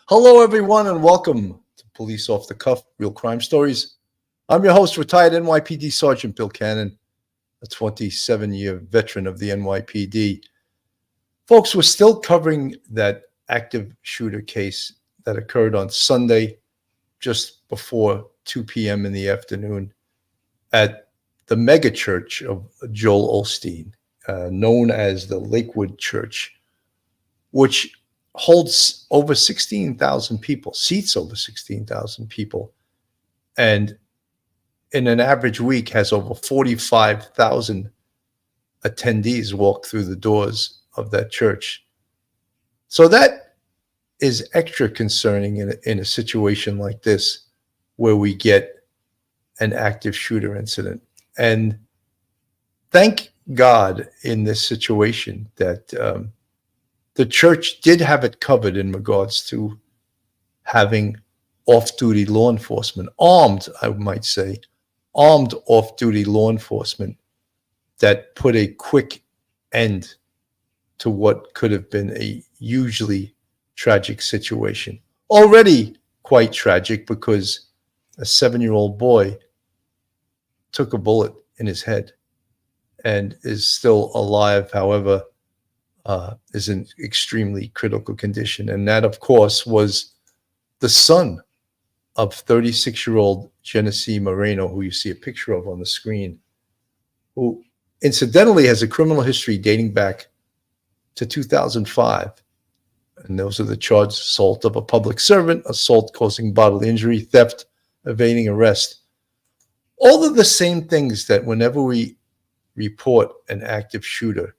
Hello, everyone, and welcome to Police Off the Cuff, Real Crime Stories. I'm your host, retired NYPD Sergeant Bill Cannon, a 27-year veteran of the NYPD. Folks, we're still covering that active shooter case that occurred on Sunday, just before 2 p.m. in the afternoon at the mega church of Joel Osteen, known as the Lakewood Church, which holds over 16,000 people, seats over 16,000 people, and in an average week has over 45,000 attendees walk through the doors of that church. So that is extra concerning in a situation like this, where we get an active shooter incident. And thank God in this situation that the church did have it covered in regards to having off-duty law enforcement, armed, I might say, armed off-duty law enforcement that put a quick end to what could have been a hugely tragic situation. Already quite tragic because a 7-year-old boy took a bullet in his head and is still alive, however, is in extremely critical condition. And that, of course, was the son of 36-year-old Genesee Moreno, who you see a picture of on the screen, who incidentally has a criminal history dating back to 2005. And those are the charges: assault of a public servant, assault causing bodily injury, theft, evading arrest. All of the same things that whenever we report an active shooter,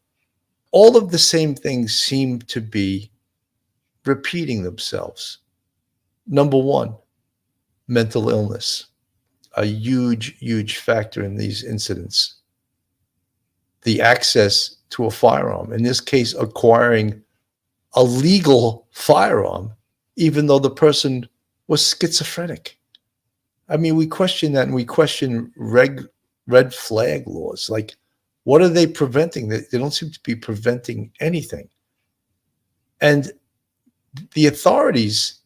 all of the same things seem to be repeating themselves. Number one, mental illness, a huge, huge factor in these incidents. The access to a firearm, in this case, acquiring a legal firearm, even though the person was schizophrenic. I mean, we question that, and we question red flag laws. Like, what are they preventing? They don't seem to be preventing anything. And the authorities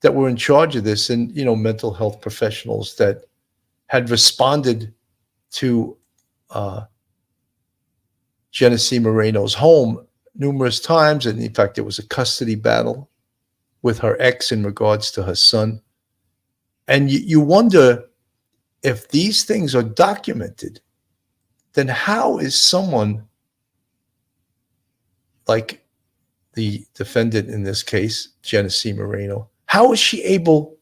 that were in charge of this, and, mental health professionals that had responded to Genesee Moreno's home numerous times, and in fact, there was a custody battle with her ex in regards to her son. And you wonder, if these things are documented, then how is someone like the defendant in this case, Genesee Moreno, how is she able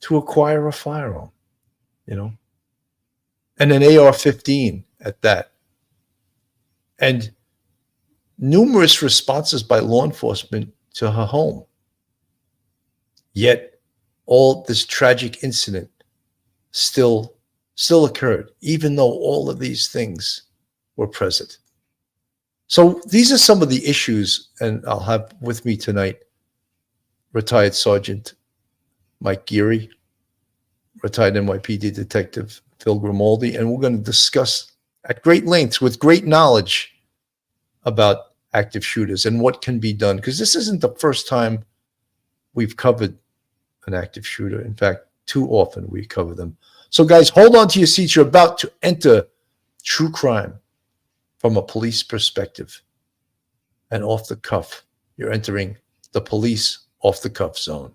to acquire a firearm, and an AR-15 at that? And numerous responses by law enforcement to her home. Yet all this tragic incident still occurred, even though all of these things were present. So these are some of the issues, and I'll have with me tonight retired Sergeant Mike Geary, retired NYPD Detective Phil Grimaldi, and we're going to discuss at great lengths, with great knowledge, about active shooters and what can be done, because this isn't the first time we've covered an active shooter. In fact, too often we cover them. So guys, hold on to your seats. You're about to enter true crime from a police perspective. And off the cuff, you're entering the police off the cuff zone.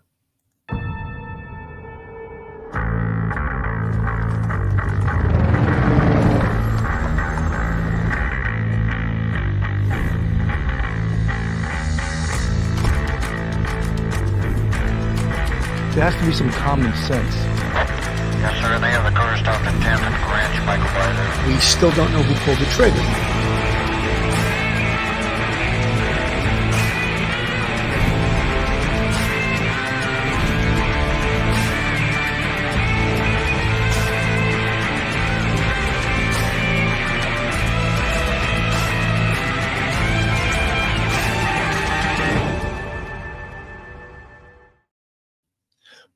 There has to be some common sense. Yes, sir. They have the car stopped at 10th and Grant. Michael Ryder. We still don't know who pulled the trigger.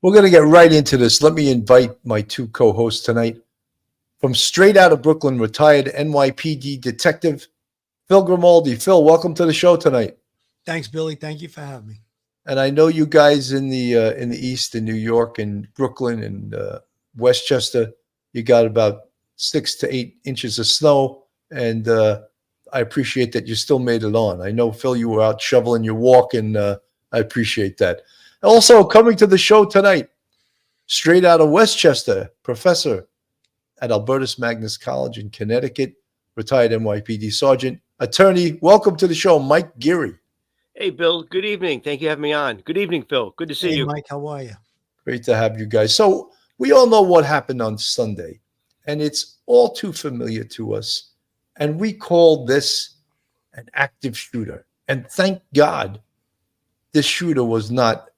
We're going to get right into this. Let me invite my two co-hosts tonight. From straight out of Brooklyn, retired NYPD Detective Phil Grimaldi. Phil, welcome to the show tonight. Thanks, Billy. Thank you for having me. And I know you guys in the East, in New York and Brooklyn and Westchester, you got about 6 to 8 inches of snow, and I appreciate that you still made it on. I know, Phil, you were out shoveling your walk, and I appreciate that. Also, coming to the show tonight, straight out of Westchester, professor at Albertus Magnus College in Connecticut, retired NYPD sergeant, attorney. Welcome to the show, Mike Geary. Hey, Bill. Good evening. Thank you for having me on. Good evening, Phil. Good to see you. Mike, how are you? Great to have you guys. So we all know what happened on Sunday, and it's all too familiar to us. And we call this an active shooter. And thank God this shooter was not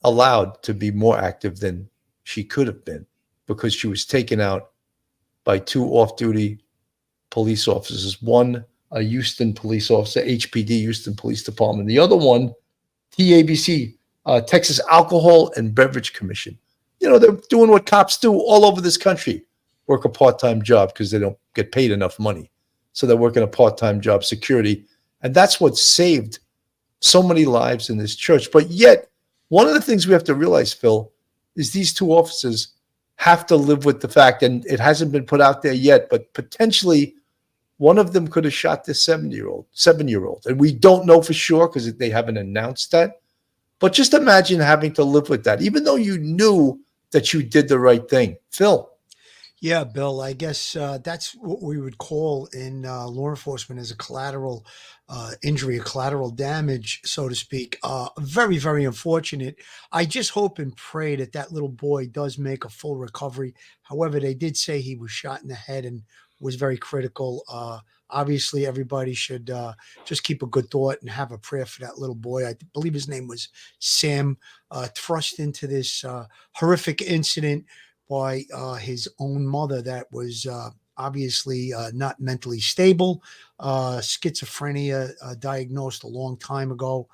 allowed to be more active than she could have been, because she was taken out by 2 off-duty police officers. One, a Houston police officer, HPD, Houston Police Department. The other one, TABC, Texas Alcohol and Beverage Commission. You know, they're doing what cops do all over this country, work a part-time job because they don't get paid enough money. So they're working a part-time job, security. And that's what saved so many lives in this church. But yet, one of the things we have to realize, Phil, is these 2 officers have to live with the fact, and it hasn't been put out there yet, but potentially one of them could have shot this 7-year-old. And we don't know for sure because they haven't announced that. But just imagine having to live with that, even though you knew that you did the right thing. Phil. Yeah, Bill, I guess that's what we would call in law enforcement as a collateral injury, a collateral damage, so to speak. Very, very unfortunate. I just hope and pray that that little boy does make a full recovery. However, they did say he was shot in the head and was very critical. Obviously, everybody should just keep a good thought and have a prayer for that little boy. I believe his name was Sam, thrust into this horrific incident by his own mother that was obviously not mentally stable, schizophrenia diagnosed a long time ago,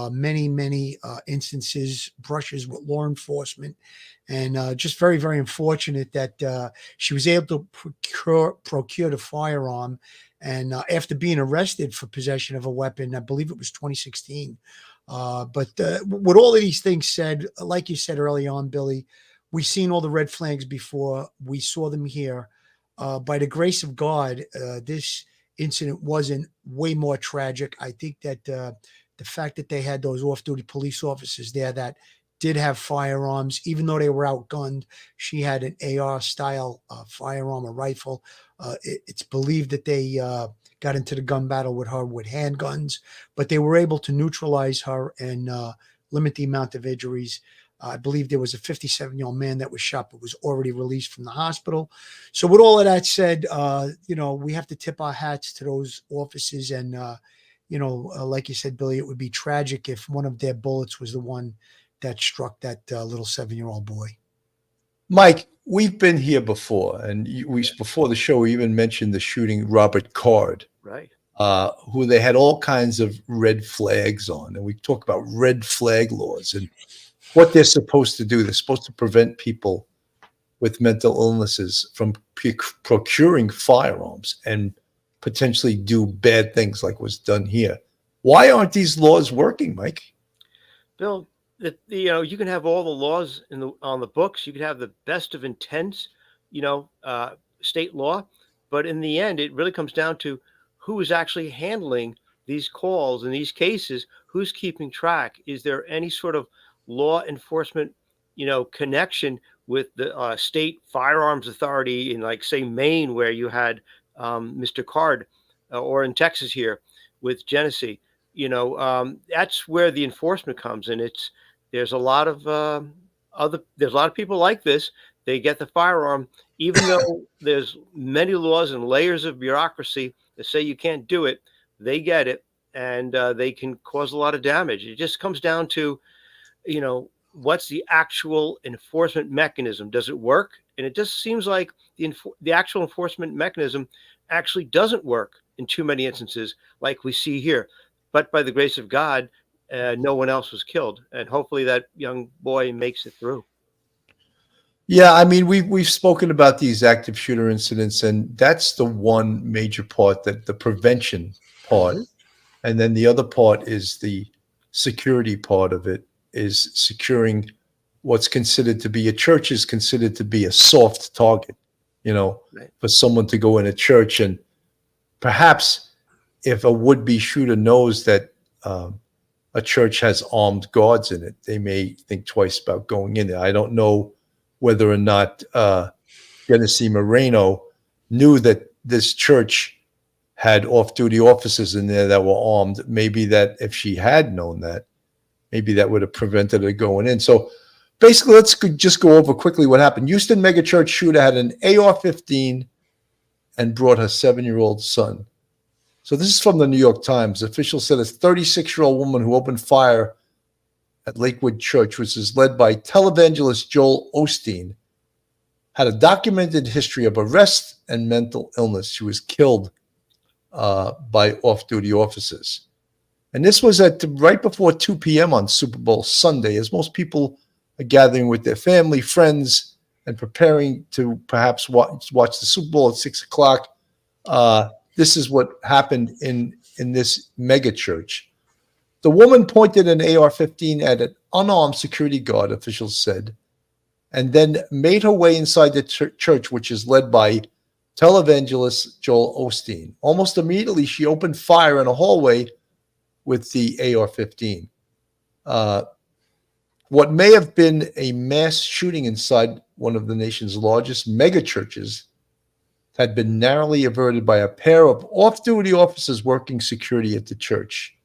many instances, brushes with law enforcement, and just very, very unfortunate that she was able to procure the firearm. And after being arrested for possession of a weapon, I believe it was 2016. But with all of these things said, like you said early on, Billy, we've seen all the red flags before. We saw them here. By the grace of God, this incident wasn't way more tragic. I think that the fact that they had those off-duty police officers there that did have firearms, even though they were outgunned, she had an AR-style firearm, a rifle. It's believed that they got into the gun battle with her with handguns, but they were able to neutralize her and limit the amount of injuries. I believe there was a 57-year-old man that was shot, but was already released from the hospital. So with all of that said, we have to tip our hats to those officers. And, like you said, Billy, it would be tragic if one of their bullets was the one that struck that little 7-year-old boy. Mike, we've been here before, and before the show, we even mentioned the shooting Robert Card, Right. who they had all kinds of red flags on. And we talk about red flag laws and what they're supposed to do. They're supposed to prevent people with mental illnesses from procuring firearms and potentially do bad things like was done here. Why aren't these laws working, Mike? Bill, you can have all the laws on the books. You could have the best of intents, state law. But in the end, it really comes down to who is actually handling these calls in these cases. Who's keeping track? Is there any sort of law enforcement, connection with the state firearms authority in, like, say, Maine, where you had Mr. Card, or in Texas here with Genesee? That's where the enforcement comes in. There's a lot of people like this. They get the firearm, even though there's many laws and layers of bureaucracy that say you can't do it. They get it, and they can cause a lot of damage. It just comes down to, what's the actual enforcement mechanism? Does it work? And it just seems like the actual enforcement mechanism actually doesn't work in too many instances, like we see here. But by the grace of God, no one else was killed, and hopefully that young boy makes it through. Yeah, I mean, we've spoken about these active shooter incidents, and that's the one major part, that the prevention part, and then the other part is the security part of it is securing what's considered to be a church is considered to be a soft target, Right. for someone to go in a church. And perhaps if a would-be shooter knows that a church has armed guards in it, they may think twice about going in there. I don't know whether or not Genesee Moreno knew that this church had off-duty officers in there that were armed. Maybe that if she had known that, maybe that would have prevented her going in. So basically, let's just go over quickly what happened. Houston megachurch shooter had an AR-15 and brought her 7-year-old son. So this is from the New York Times. Officials said a 36-year-old woman who opened fire at Lakewood Church, which is led by televangelist Joel Osteen, had a documented history of arrest and mental illness. She was killed by off-duty officers. And this was at right before 2 p.m. on Super Bowl Sunday, as most people are gathering with their family, friends, and preparing to perhaps watch the Super Bowl at 6 o'clock. This is what happened in this mega church. The woman pointed an AR-15 at an unarmed security guard, officials said, and then made her way inside the church, which is led by televangelist Joel Osteen. Almost immediately, she opened fire in a hallway with the AR-15. What may have been a mass shooting inside one of the nation's largest mega churches had been narrowly averted by a pair of off-duty officers working security at the church,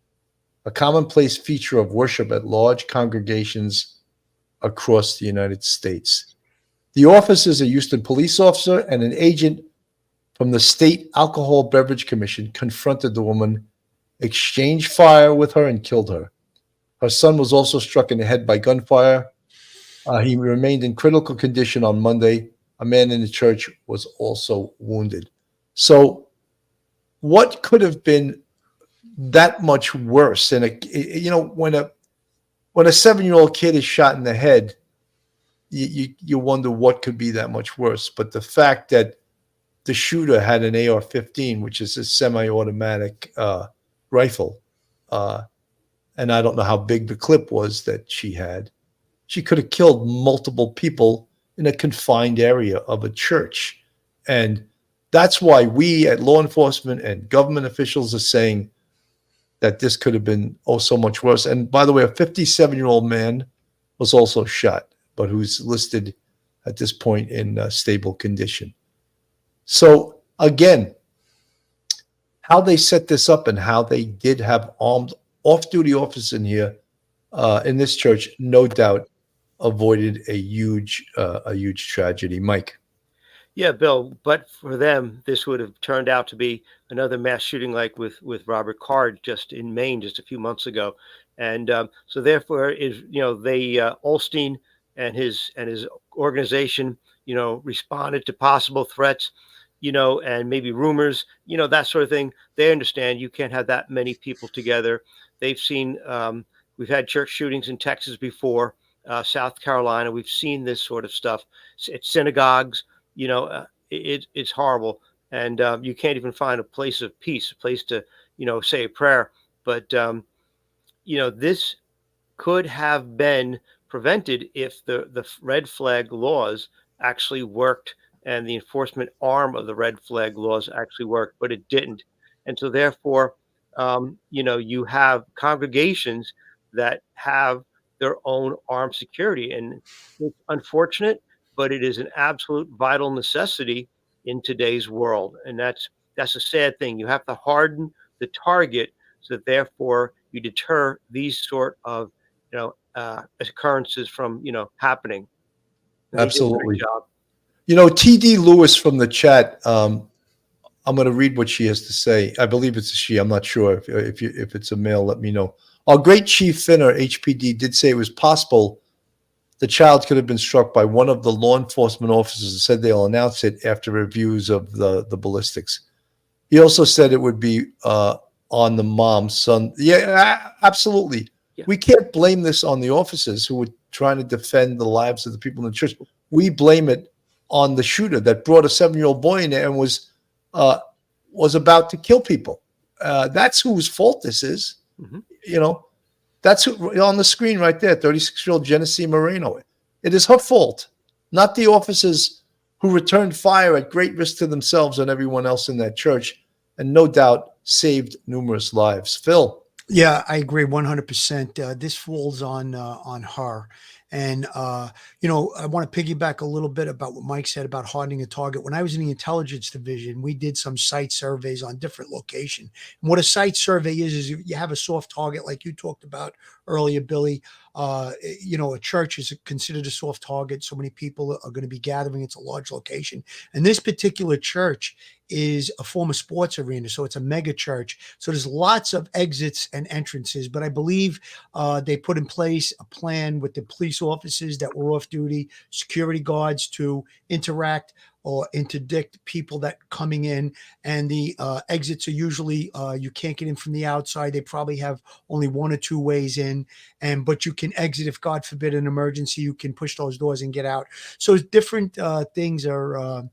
a commonplace feature of worship at large congregations across the United States. The officers, a Houston police officer and an agent from the State Alcohol Beverage Commission, confronted the woman, exchanged fire with her, and killed her. Her son was also struck in the head by gunfire. He remained in critical condition on Monday. A man in the church was also wounded. So what could have been that much worse? And when a 7-year-old kid is shot in the head, you wonder what could be that much worse. But the fact that the shooter had an AR-15, which is a semi-automatic rifle, and I don't know how big the clip was that she had. She could have killed multiple people in a confined area of a church. And that's why we at law enforcement and government officials are saying that this could have been so much worse. And by the way, a 57-year-old man was also shot, but who's listed at this point in stable condition. So again, how they set this up and how they did have armed off-duty officers in here in this church, no doubt avoided a huge tragedy. Mike. Yeah, Bill, but for them, this would have turned out to be another mass shooting like with Robert Card just in Maine just a few months ago. And so therefore Osteen and his organization, responded to possible threats, and maybe rumors, that sort of thing. They understand you can't have that many people together. They've seen, we've had church shootings in Texas before, South Carolina. We've seen this sort of stuff at synagogues. It's horrible. And you can't even find a place of peace, a place to, say a prayer. But, this could have been prevented if the red flag laws actually worked and the enforcement arm of the red flag laws actually worked, but it didn't. And so therefore, you have congregations that have their own armed security. And it's unfortunate, but it is an absolute vital necessity in today's world. And that's a sad thing. You have to harden the target so that therefore you deter these sort of occurrences from happening. And they did a great Absolutely. job. TD Lewis from the chat. I'm going to read what she has to say. I believe it's a she. I'm not sure. If it's a male, let me know. Our great Chief Finner, HPD, did say it was possible the child could have been struck by one of the law enforcement officers and said they'll announce it after reviews of the ballistics. He also said it would be on the mom's son. Yeah, absolutely. Yeah. We can't blame this on the officers who were trying to defend the lives of the people in the church. We blame it on the shooter that brought a 7-year-old boy in there and was about to kill people. That's whose fault this is. Mm-hmm. That's who, on the screen right there, 36-year-old Genesee Moreno. It is her fault, not the officers who returned fire at great risk to themselves and everyone else in that church, and no doubt saved numerous lives. Phil. Yeah, I agree 100%. This falls on her. And, I want to piggyback a little bit about what Mike said about hardening a target. When I was in the intelligence division, we did some site surveys on different location. And what a site survey is you have a soft target like you talked about earlier, Billy. A church is considered a soft target. So many people are going to be gathering. It's a large location. And this particular church is a former sports arena. So it's a mega church. So there's lots of exits and entrances. But I believe they put in place a plan with the police officers that were off duty, security guards to interact or interdict people that coming in. And the exits are usually you can't get in from the outside. They probably have only one or two ways in, but you can exit if God forbid an emergency. You can push those doors and get out. So different things are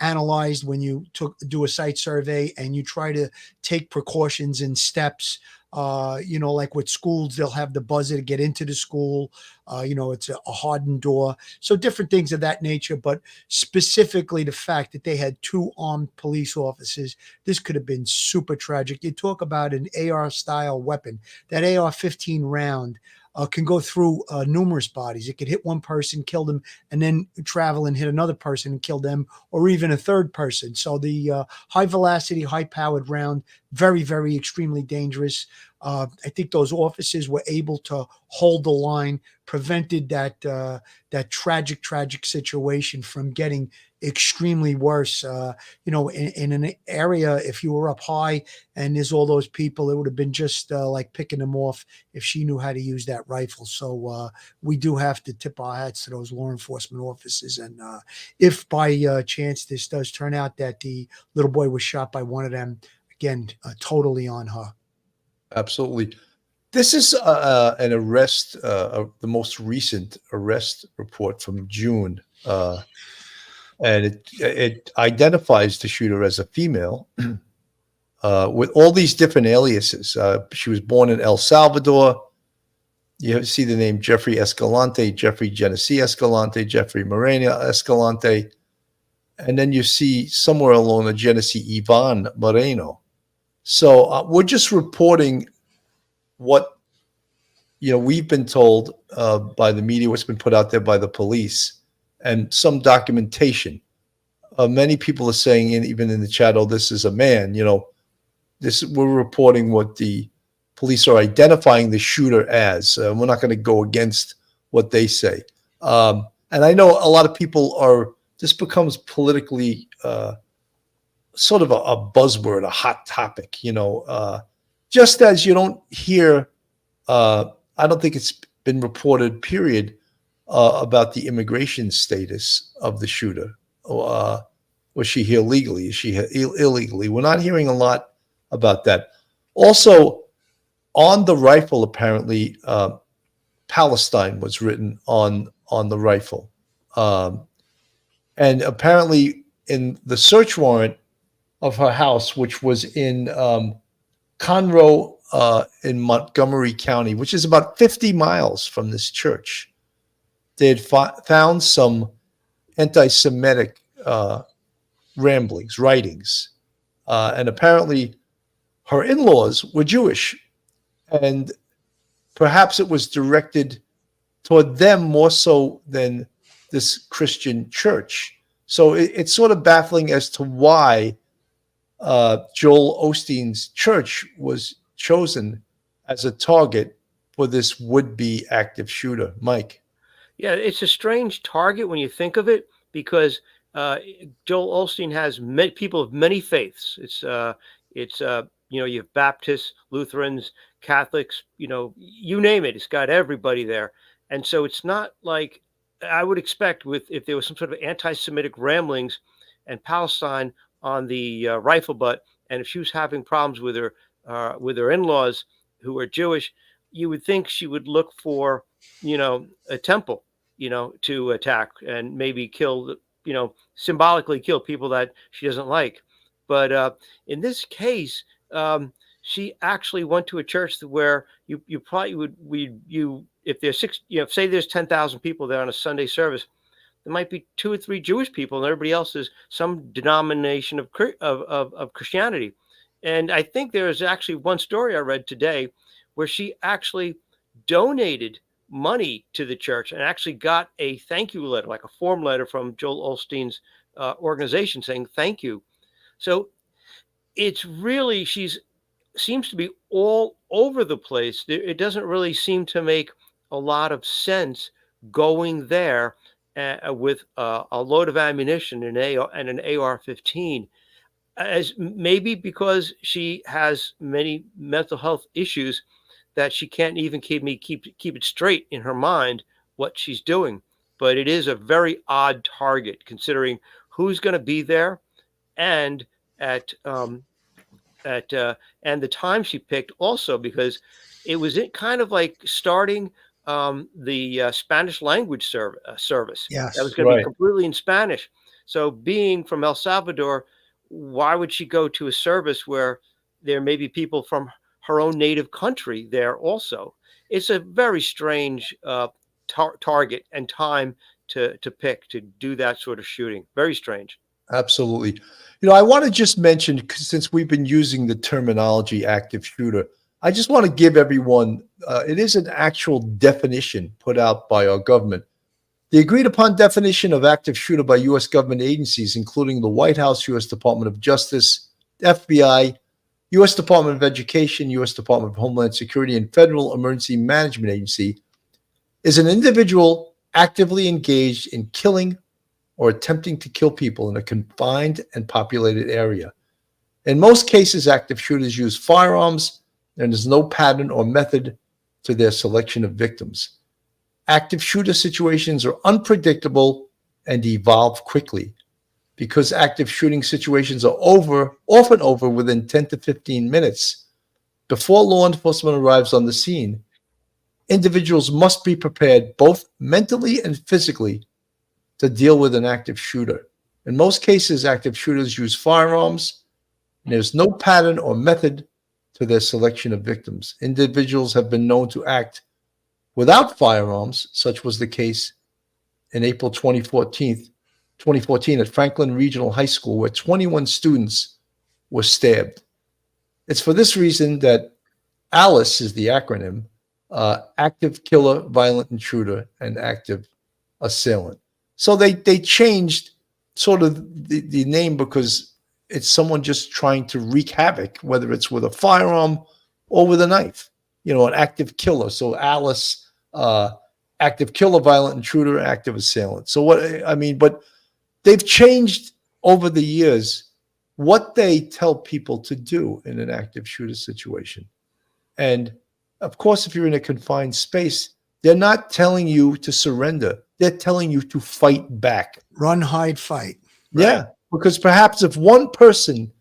analyzed when you do a site survey, and you try to take precautions and steps. Like with schools, they'll have the buzzer to get into the school. It's a hardened door. So different things of that nature, but specifically the fact that they had two armed police officers, this could have been super tragic. You talk about an AR style weapon, that AR-15 round can go through numerous bodies. It could hit one person, kill them, and then travel and hit another person and kill them, or even a third person. So the high velocity, high powered round, very, very extremely dangerous. I think those officers were able to hold the line, prevented that tragic situation from getting extremely worse. In an area, if you were up high and there's all those people, it would have been just like picking them off if she knew how to use that rifle. So we do have to tip our hats to those law enforcement officers. And if by chance this does turn out that the little boy was shot by one of them, again, totally on her. Absolutely. This is an arrest, the most recent arrest report from June. And it identifies the shooter as a female with all these different aliases. She was born in El Salvador. You see the name Jeffrey Escalante, Jeffrey Genesee Escalante, Jeffrey Moreno Escalante. And then you see somewhere along the Genesee Ivan Moreno. So we're just reporting what we've been told by the media, what's been put out there by the police, and some documentation. Many people are saying, even in the chat, "Oh, this is a man." We're reporting what the police are identifying the shooter as. We're not going to go against what they say. And I know a lot of people are. This becomes politically sort of a buzzword, a hot topic. Just as you don't hear. I don't think it's been reported, period, about the immigration status of the shooter. Was she here legally? Is she here illegally? We're not hearing a lot about that. Also, on the rifle, apparently, Palestine was written on the rifle. And apparently, in the search warrant of her house, which was in Conroe, in Montgomery County, which is about 50 miles from this church, they had found some anti-Semitic writings. And apparently her in-laws were Jewish. And perhaps it was directed toward them more so than this Christian church. So it's sort of baffling as to why Joel Osteen's church was chosen as a target for this would-be active shooter. Mike. Yeah, it's a strange target when you think of it, because Joel Osteen has people of many faiths. You have Baptists, Lutherans, Catholics, you name it. It's got everybody there. And so it's not like I would expect if there was some sort of anti-Semitic ramblings and Palestine on the rifle butt, and if she was having problems with her in-laws who are Jewish, you would think she would look for, a temple, to attack and maybe kill, symbolically kill people that she doesn't like. But in this case, she actually went to a church where you probably would if there's say there's 10,000 people there on a Sunday service, there might be 2 or 3 Jewish people, and everybody else is some denomination of Christianity. And I think there is actually one story I read today where she actually donated money to the church and actually got a thank you letter, like a form letter from Joel Osteen's organization saying thank you. So it's really she's seems to be all over the place. It doesn't really seem to make a lot of sense going there with a load of ammunition and an AR-15, as maybe because she has many mental health issues that she can't even keep it straight in her mind what she's doing. But it is a very odd target considering who's going to be there and at and the time she picked also because it was kind of like starting the Spanish language service that was Yes. going to be Right. completely in Spanish. So being from El Salvador, why would she go to a service where there may be people from her own native country there also? It's a very strange target and time to pick to do that sort of shooting. Very strange. Absolutely. I want to just mention, 'cause since we've been using the terminology active shooter, I just want to give everyone, it is an actual definition put out by our government. The agreed upon definition of active shooter by U.S. government agencies, including the White House, U.S. Department of Justice, FBI, U.S. Department of Education, U.S. Department of Homeland Security, and Federal Emergency Management Agency, is an individual actively engaged in killing or attempting to kill people in a confined and populated area. In most cases, active shooters use firearms, and there's no pattern or method to their selection of victims. Active shooter situations are unpredictable and evolve quickly. Because active shooting situations are often over within 10 to 15 minutes before law enforcement arrives on the scene, individuals must be prepared both mentally and physically to deal with an active shooter. In most cases, active shooters use firearms, and there's no pattern or method to their selection of victims. Individuals have been known to act without firearms. Such was the case in April 2014 at Franklin Regional High School, where 21 students were stabbed. It's for this reason that ALICE is the acronym, active killer, violent intruder, and active assailant. So they changed sort of the name because it's someone just trying to wreak havoc, whether it's with a firearm or with a knife, an active killer. So ALICE, active killer, violent intruder, active assailant. So but they've changed over the years what they tell people to do in an active shooter situation. And of course, if you're in a confined space, they're not telling you to surrender. They're telling you to fight back. Run, hide, fight. Yeah, because perhaps if one person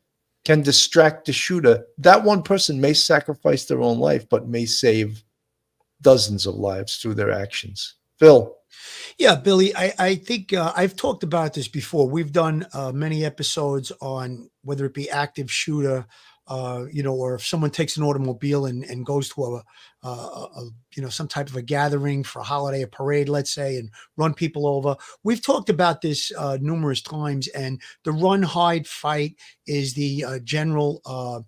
can distract the shooter, that one person may sacrifice their own life, but may save dozens of lives through their actions. Phil. Yeah, Billy, I think I've talked about this before. We've done many episodes on whether it be active shooter, or if someone takes an automobile and goes to some type of a gathering for a holiday, a parade, let's say, and run people over. We've talked about this numerous times, and the run, hide, fight is the general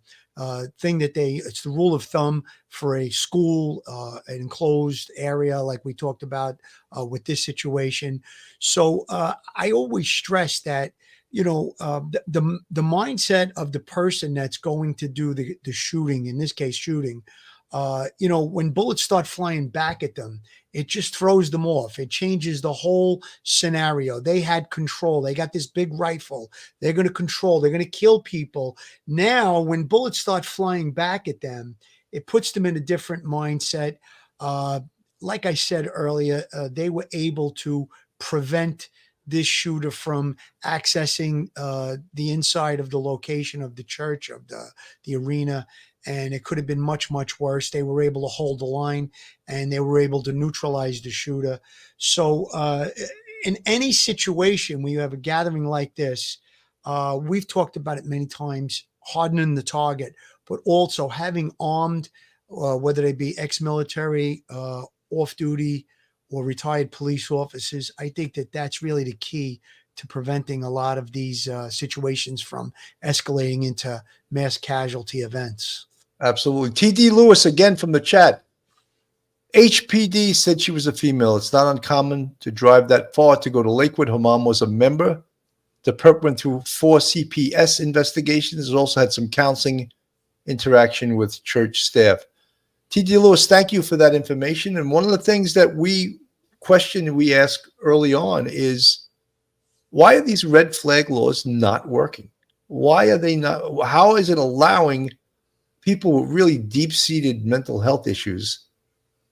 thing that it's the rule of thumb for a school, an enclosed area, like we talked about with this situation. So I always stress that, the mindset of the person that's going to do the shooting, in this case, shooting, when bullets start flying back at them, it just throws them off. It changes the whole scenario. They had control. They got this big rifle. They're going to control. They're going to kill people. Now, when bullets start flying back at them, it puts them in a different mindset. Like I said earlier, they were able to prevent this shooter from accessing the inside of the location of the church, of the arena. And it could have been much, much worse. They were able to hold the line, and they were able to neutralize the shooter. So in any situation when you have a gathering like this, we've talked about it many times, hardening the target, but also having armed, whether they be ex-military, off-duty, or retired police officers. I think that that's really the key to preventing a lot of these situations from escalating into mass casualty events. Absolutely. TD Lewis again from the chat. HPD said she was a female. It's not uncommon to drive that far to go to Lakewood. Her mom was a member. The perp went through 4 CPS investigations. Also had some counseling interaction with church staff. TD Lewis, thank you for that information. And one of the things that we ask early on is, why are these red flag laws not working? Why are they not? How is it allowing people with really deep-seated mental health issues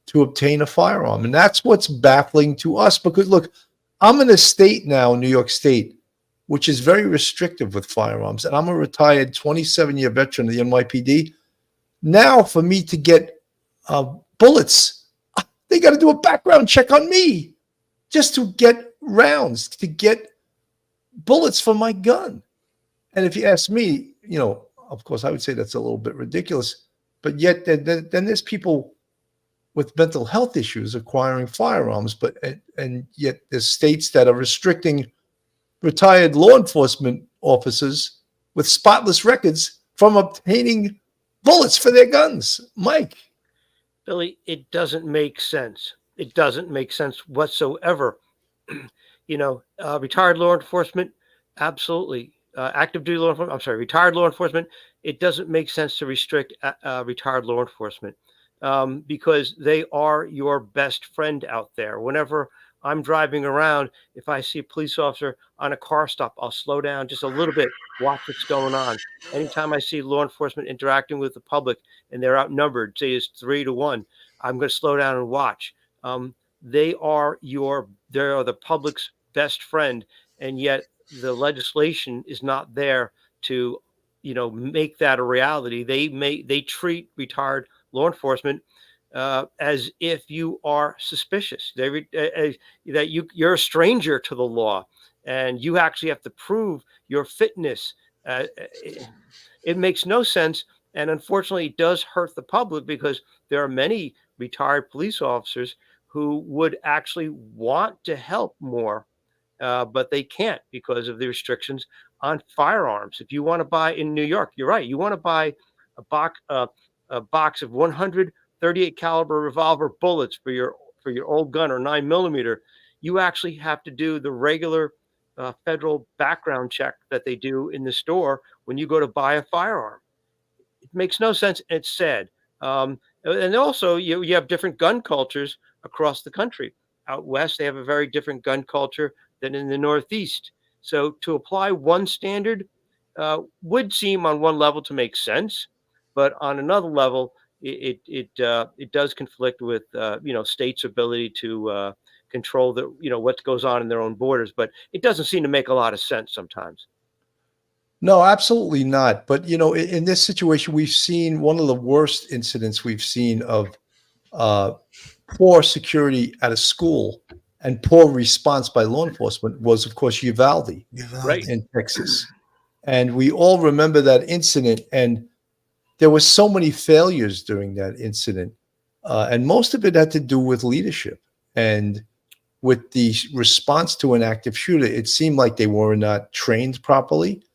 to obtain a firearm? And that's what's baffling to us, because look, I'm in a state now, New York State, which is very restrictive with firearms. And I'm a retired 27-year veteran of the NYPD. Now, for me to get bullets, they got to do a background check on me just to get rounds, to get bullets for my gun. And if you ask me, of course, I would say that's a little bit ridiculous. But yet, then there's people with mental health issues acquiring firearms. And yet, there's states that are restricting retired law enforcement officers with spotless records from obtaining bullets for their guns. Mike. Billy, it doesn't make sense. It doesn't make sense whatsoever. Retired law enforcement, absolutely. Active duty law enforcement, retired law enforcement, it doesn't make sense to restrict retired law enforcement because they are your best friend out there. Whenever I'm driving around, if I see a police officer on a car stop, I'll slow down just a little bit, watch what's going on. Anytime I see law enforcement interacting with the public and they're outnumbered, say it's 3-1, I'm going to slow down and watch. They are the public's best friend, and yet the legislation is not there to, make that a reality. They treat retired law enforcement as if you are suspicious. That you're a stranger to the law, and you actually have to prove your fitness. It makes no sense, and unfortunately, it does hurt the public because there are many retired police officers who would actually want to help more, but they can't because of the restrictions on firearms. If you want to buy in New York, you're right. You want to buy a box of 138 caliber revolver bullets for your old gun or 9mm. You actually have to do the regular federal background check that they do in the store when you go to buy a firearm. It makes no sense. And it's sad. And also, you have different gun cultures across the country. Out west, they have a very different gun culture than in the Northeast. So to apply one standard would seem on one level to make sense, but on another level, it does conflict with states' ability to control what goes on in their own borders. But it doesn't seem to make a lot of sense sometimes. No, absolutely not. But, in this situation, we've seen one of the worst incidents we've seen of poor security at a school and poor response by law enforcement was, of course, Uvalde Right. in Texas. And we all remember that incident. And there were so many failures during that incident. And most of it had to do with leadership. And with the response to an active shooter, it seemed like they were not trained properly.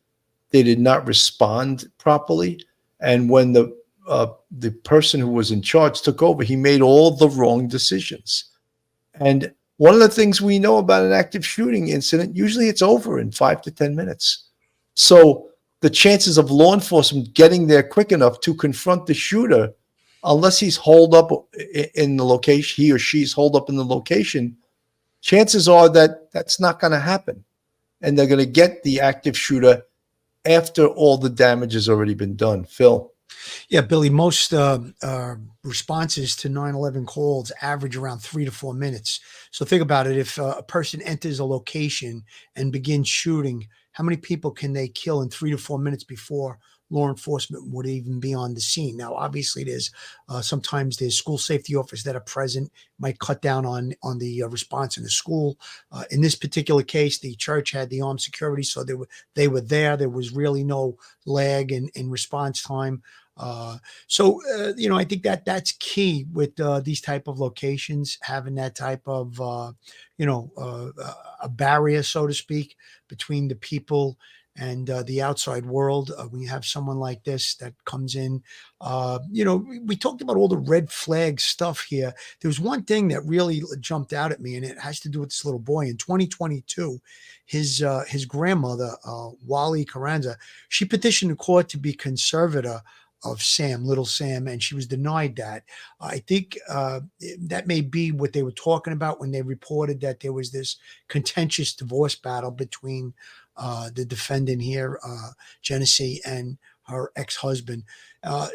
They did not respond properly. And when the person who was in charge took over, he made all the wrong decisions. And one of the things we know about an active shooting incident, usually it's over in 5 to 10 minutes. So the chances of law enforcement getting there quick enough to confront the shooter, unless he's holed up in the location, he or she's holed up in the location, chances are that that's not going to happen. And they're going to get the active shooter after all the damage has already been done. Phil? Yeah, Billy, most responses to 9/11 calls average around 3 to 4 minutes. So think about it. If a person enters a location and begins shooting, how many people can they kill in 3 to 4 minutes before law enforcement would even be on the scene. Now, obviously, there's sometimes there's school safety officers that are present, might cut down on the response in the school. In this particular case, the church had the armed security, so they were there. There was really no lag in response time. I think that's key with these type of locations, having that type of a barrier, so to speak, between the people and the outside world. When you have someone like this that comes in, we talked about all the red flag stuff here. There was one thing that really jumped out at me, and it has to do with this little boy. In 2022, his grandmother, Wally Carranza, she petitioned the court to be conservator of Sam, little Sam, and she was denied that. I think that may be what they were talking about when they reported that there was this contentious divorce battle between the defendant here, Genesee, and her ex-husband.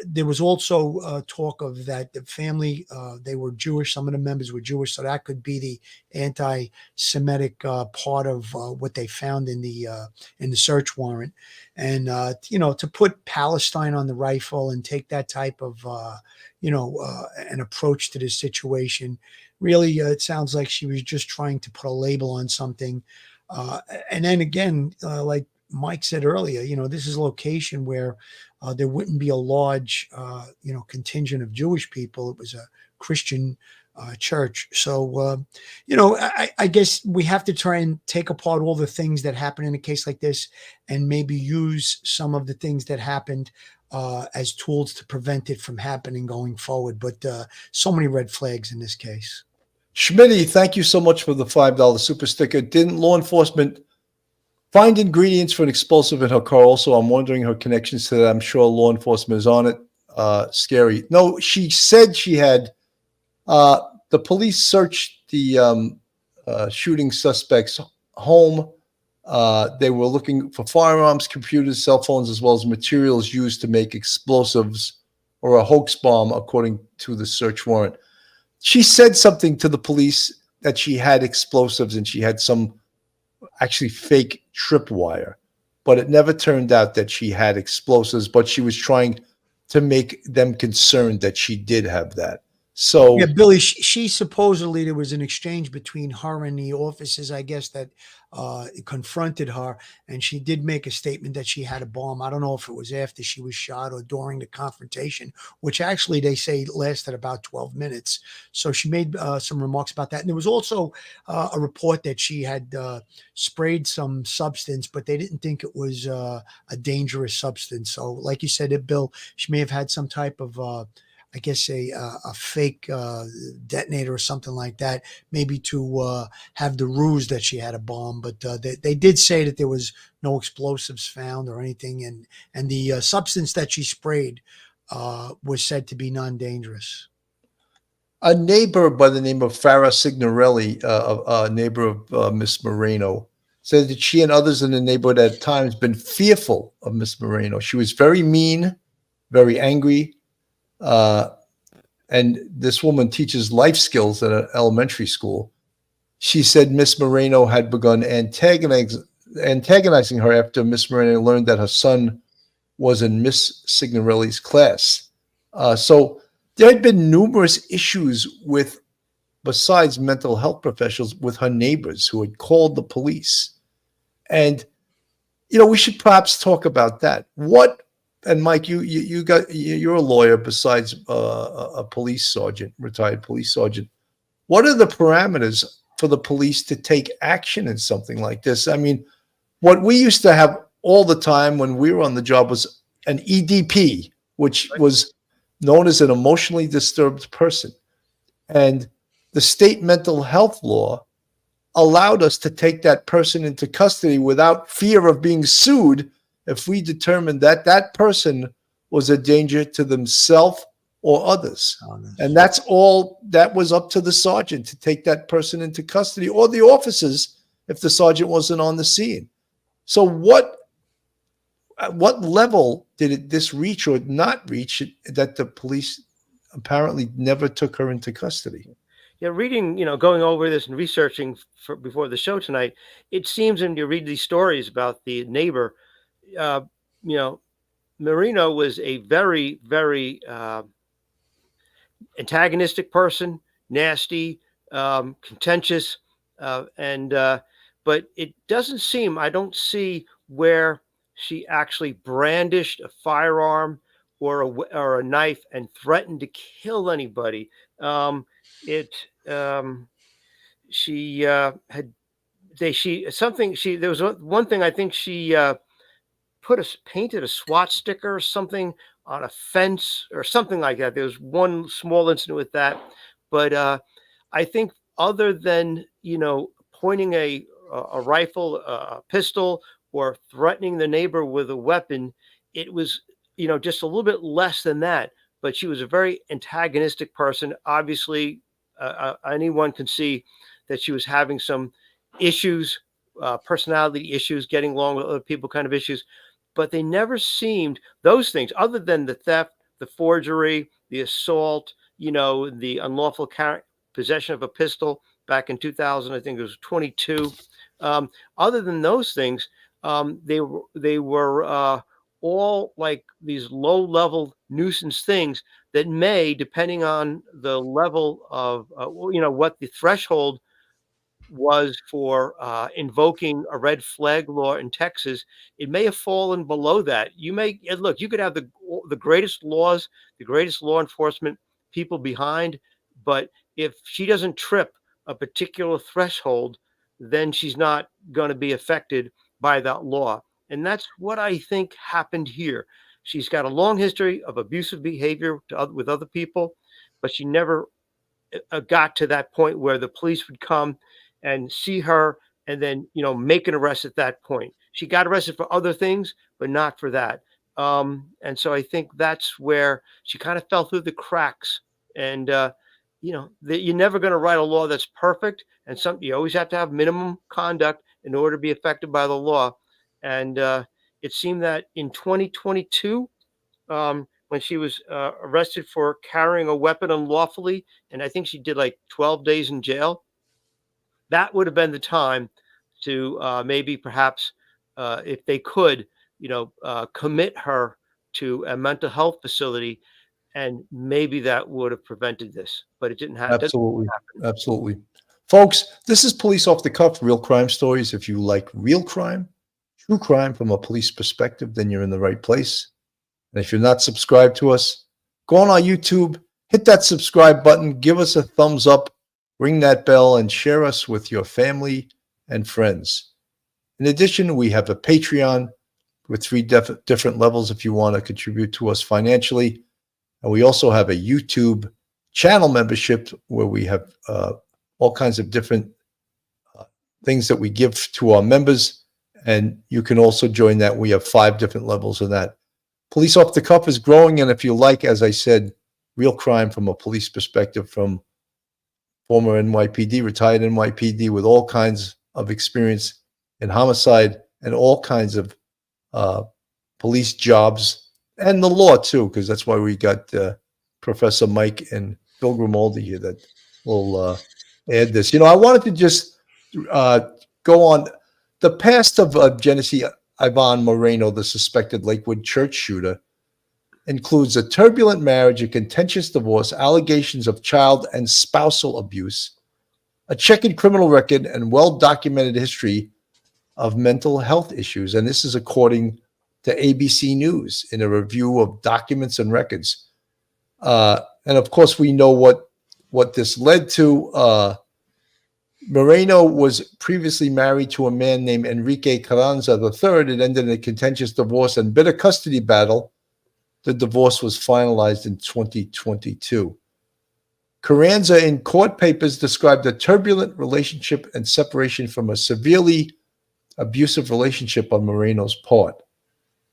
There was also talk of that the family, they were Jewish. Some of the members were Jewish, so that could be the anti-Semitic part of what they found in the search warrant. And to put Palestine on the rifle and take that type of an approach to this situation, really, it sounds like she was just trying to put a label on something. And then again, like Mike said earlier, this is a location where there wouldn't be a large, contingent of Jewish people. It was a Christian church. So, I guess we have to try and take apart all the things that happen in a case like this and maybe use some of the things that happened as tools to prevent it from happening going forward. But so many red flags in this case. Schmitty, thank you so much for the $5 super sticker. Didn't law enforcement find ingredients for an explosive in her car? Also, I'm wondering her connections to that. I'm sure law enforcement is on it. Scary. No, she said she had. The police searched the shooting suspect's home. They were looking for firearms, computers, cell phones, as well as materials used to make explosives or a hoax bomb, according to the search warrant. She said something to the police that she had explosives and she had some actually fake tripwire, but it never turned out that she had explosives, but she was trying to make them concerned that she did have that. So yeah, Billy, she supposedly there was an exchange between her and the officers, I guess, that confronted her, and she did make a statement that she had a bomb. I don't know if it was after she was shot or during the confrontation, which actually they say lasted about 12 minutes. So she made some remarks about that. And there was also a report that she had sprayed some substance, but they didn't think it was a dangerous substance. So like you said, Bill, she may have had some type of I guess a fake detonator or something like that, maybe to have the ruse that she had a bomb. But they did say that there was no explosives found or anything, and the substance that she sprayed was said to be non-dangerous. a neighbor by the name of Farah Signorelli, a neighbor of Miss Moreno, said that she and others in the neighborhood at times been fearful of Miss Moreno. She was very mean, very angry. And this woman teaches life skills at an elementary school. She said Miss Moreno had begun antagonizing her after Miss Moreno learned that her son was in Miss Signorelli's class. So there had been numerous issues with, besides mental health professionals, with her neighbors who had called the police. And, we should perhaps talk about that. And Mike, you're a lawyer besides a police sergeant, retired police sergeant. What are the parameters for the police to take action in something like this? I mean, what we used to have all the time when we were on the job was an EDP, which was known as an emotionally disturbed person. And the state mental health law allowed us to take that person into custody without fear of being sued if we determined that that person was a danger to themselves or others. And that's all that was up to the sergeant to take that person into custody, or the officers if the sergeant wasn't on the scene. So at what level did this reach or not reach that the police apparently never took her into custody? Yeah, reading, going over this and researching before the show tonight, it seems when you read these stories about the neighbor, Marino was a very, very antagonistic person, nasty, contentious, and but it doesn't seem. I don't see where she actually brandished a firearm or a knife and threatened to kill anybody. It she had they she something she there was one thing I think she painted a SWAT sticker or something on a fence or something like that. There was one small incident with that, but I think other than pointing a rifle, a pistol, or threatening the neighbor with a weapon, it was just a little bit less than that. But she was a very antagonistic person. Obviously, anyone can see that she was having some issues, personality issues, getting along with other people, kind of issues, but they never seemed those things other than the theft, the forgery, the assault, the unlawful possession of a pistol back in 2000. I think it was 22. Other than those things, they were all like these low-level nuisance things that may, depending on the level of what the threshold was for invoking a red flag law in Texas, it may have fallen below that. Look, you could have the greatest laws, the greatest law enforcement people behind, but if she doesn't trip a particular threshold, then she's not going to be affected by that law. And that's what I think happened here. She's got a long history of abusive behavior with other people, but she never got to that point where the police would come and see her and then make an arrest at that point. She got arrested for other things, but not for that. And so I think that's where she kind of fell through the cracks. And you're never going to write a law that's perfect, and you always have to have minimum conduct in order to be affected by the law. And it seemed that in 2022, when she was arrested for carrying a weapon unlawfully, and I think she did like 12 days in jail, that would have been the time to maybe perhaps, if they could, commit her to a mental health facility, and maybe that would have prevented this. But it didn't happen. Absolutely. Absolutely. Folks, this is Police Off the Cuff, real crime stories. If you like real crime, true crime from a police perspective, then you're in the right place. And if you're not subscribed to us, go on our YouTube, hit that subscribe button, give us a thumbs up, ring that bell, and share us with your family and friends. In addition, we have a Patreon with 3 different levels if you want to contribute to us financially. And we also have a YouTube channel membership where we have all kinds of different things that we give to our members. And you can also join that. We have 5 different levels of that. Police Off the Cuff is growing. And if you like, as I said, real crime from a police perspective, from former NYPD, retired NYPD with all kinds of experience in homicide and all kinds of police jobs and the law too, because that's why we got Professor Mike and Phil Grimaldi here that will add this. I wanted to just go on the past of Genesee Ivan Moreno, the suspected Lakewood church shooter, includes a turbulent marriage, a contentious divorce, allegations of child and spousal abuse, a checkered criminal record, and well-documented history of mental health issues. And this is according to ABC News in a review of documents and records. And of course, we know what this led to. Moreno was previously married to a man named Enrique Carranza III. It ended in a contentious divorce and bitter custody battle. The divorce was finalized in 2022. Carranza, in court papers, described a turbulent relationship and separation from a severely abusive relationship on Moreno's part.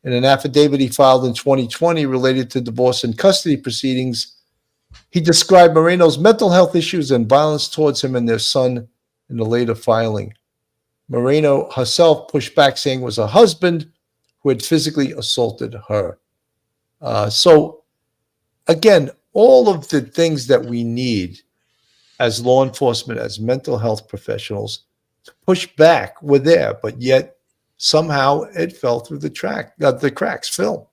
In an affidavit he filed in 2020 related to divorce and custody proceedings, he described Moreno's mental health issues and violence towards him and their son in the later filing. Moreno herself pushed back, saying it was her husband who had physically assaulted her. So, again, all of the things that we need as law enforcement, as mental health professionals, to push back were there, but yet somehow it fell through the cracks. Phil.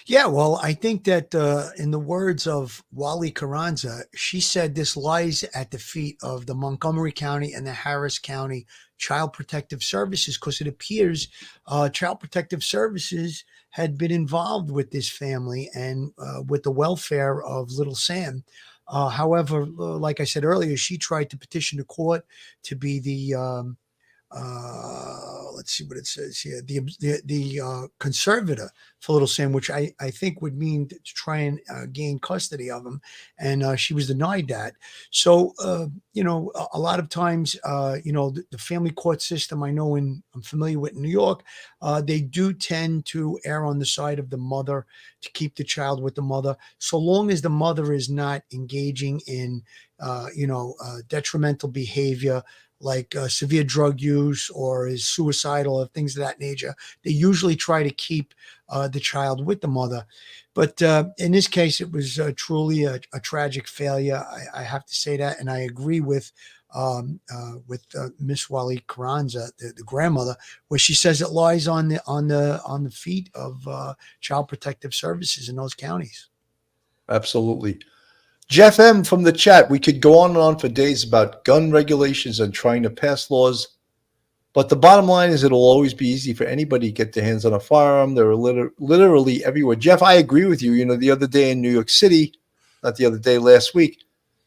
Yeah, well, I think that in the words of Wally Carranza, she said this lies at the feet of the Montgomery County and the Harris County Child Protective Services, because it appears Child Protective Services had been involved with this family and with the welfare of little Sam. However, like I said earlier, she tried to petition the court to be the let's see what it says here. The conservator for little Sam, which I think would mean to try and gain custody of him, and she was denied that. So a lot of times, the family court system, I know I'm familiar with in New York, they do tend to err on the side of the mother to keep the child with the mother, so long as the mother is not engaging in detrimental behavior, like severe drug use or is suicidal or things of that nature. They usually try to keep the child with the mother. But in this case, it was truly a tragic failure. I have to say that. And I agree with Miss Wally Carranza, the grandmother, where she says it lies on the feet of Child Protective Services in those counties. Absolutely. Jeff M. from the chat, we could go on for days about gun regulations and trying to pass laws, but the bottom line is it'll always be easy for anybody to get their hands on a firearm. They're literally everywhere. Jeff, I agree with you. The other day in New York City, not the other day, last week,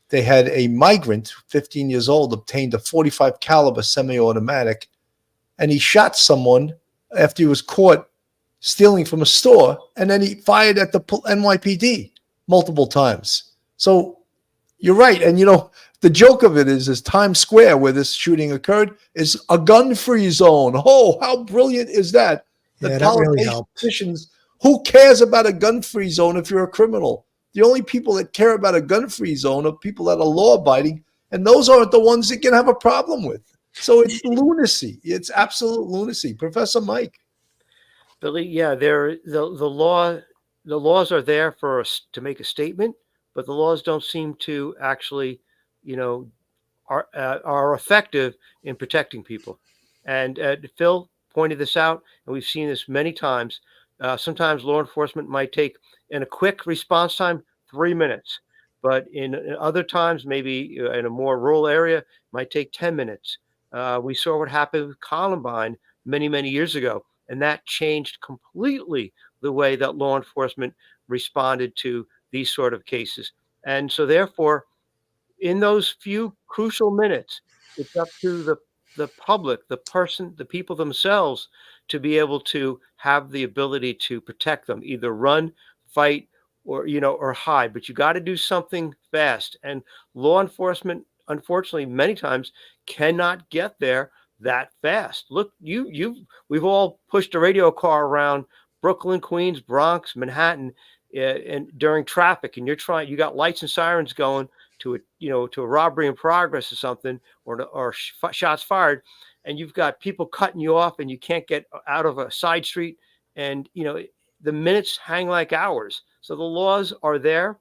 they had a migrant, 15 years old, obtained a 45 caliber semi-automatic, and he shot someone after he was caught stealing from a store, and then he fired at the NYPD multiple times. So you're right. And, the joke of it is Times Square, where this shooting occurred, is a gun-free zone. Oh, how brilliant is that? Yeah, that really helped. Politicians, who cares about a gun-free zone if you're a criminal? The only people that care about a gun-free zone are people that are law-abiding, and those aren't the ones that can have a problem with. So it's lunacy. It's absolute lunacy. Professor Mike. Billy, yeah, the laws are there for us to make a statement, but the laws don't seem to actually, are effective in protecting people. And Phil pointed this out, and we've seen this many times. Sometimes law enforcement might take, in a quick response time, 3 minutes, but in other times, maybe in a more rural area, might take 10 minutes. We saw what happened with Columbine many years ago, and that changed completely the way that law enforcement responded to these sort of cases. And so therefore, in those few crucial minutes, it's up to the public, the people themselves, to be able to have the ability to protect them, either run, fight, or hide. But you got to do something fast. And law enforcement, unfortunately, many times cannot get there that fast. Look, we've all pushed a radio car around Brooklyn, Queens, Bronx, Manhattan, and during traffic, and you got lights and sirens going to a robbery in progress or something, or shots fired, and you've got people cutting you off, and you can't get out of a side street, and the minutes hang like hours. So the laws are there